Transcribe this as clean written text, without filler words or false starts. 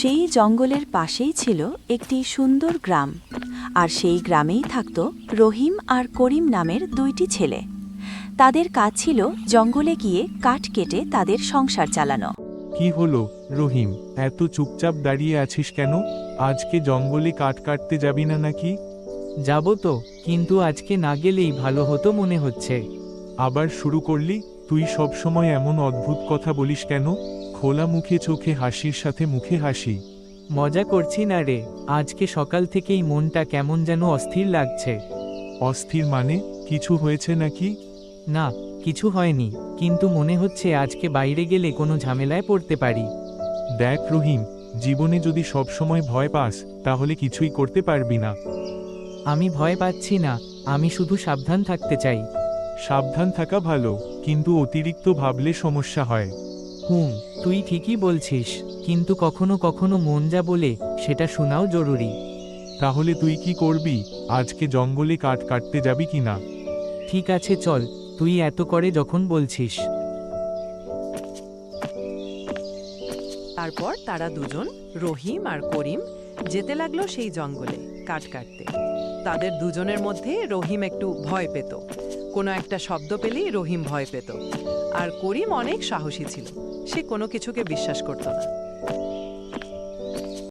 সেই জঙ্গলের পাশেই ছিল একটি সুন্দর গ্রাম, আর সেই গ্রামেই থাকত রহিম আর করিম নামের দুইটি ছেলে। তাদের কাজ ছিল জঙ্গলে গিয়ে কাঠ কেটে তাদের সংসার চালানো। কি হলো রহিম, এত চুপচাপ দাঁড়িয়ে আছিস কেন? আজকে জঙ্গলে কাঠ কাটতে যাবি না নাকি? যাব তো, কিন্তু আজকে না গেলেই ভালো হতো মনে হচ্ছে। আবার শুরু করলি? তুই সবসময় এমন অদ্ভুত কথা বলিস কেন? খোলা মুখে চোখে হাসির সাথে মুখে হাসি। মজা করছি না রে, আজকে সকাল থেকেই মনটা কেমন যেন অস্থির লাগছে। অস্থির মানে? কিছু হয়েছে নাকি? না, কিছু হয়নি, কিন্তু মনে হচ্ছে আজকে বাইরে গেলে কোনো ঝামেলায় পড়তে পারি। দেখ রহিম, জীবনে যদি সবসময় ভয় পাস তাহলে কিছুই করতে পারবি না। আমি ভয় পাচ্ছি না, আমি শুধু সাবধান থাকতে চাই। সাবধান থাকা ভালো, কিন্তু অতিরিক্ত ভাবলে সমস্যা হয়। তুই ঠিকই বলছিস, কিন্তু কখনো কখনো মন যা বলে সেটা শোনাও জরুরি। তাহলে তুই কি করবি? আজকে জঙ্গলে কাঠ কাটতে যাবি কিনা? ঠিক আছে চল, তুই এত করে যখন বলছিস। তারপর তারা দুজন, রহিম আর করিম, যেতে লাগলো সেই জঙ্গলে কাঠ কাটতে। তাদের দুজনের মধ্যে রহিম একটু ভয় পেত, কোনো একটা শব্দ পেলেই রহিম ভয় পেত। আর করিম অনেক সাহসী ছিল, সে কোনো কিছুকে বিশ্বাস করত না।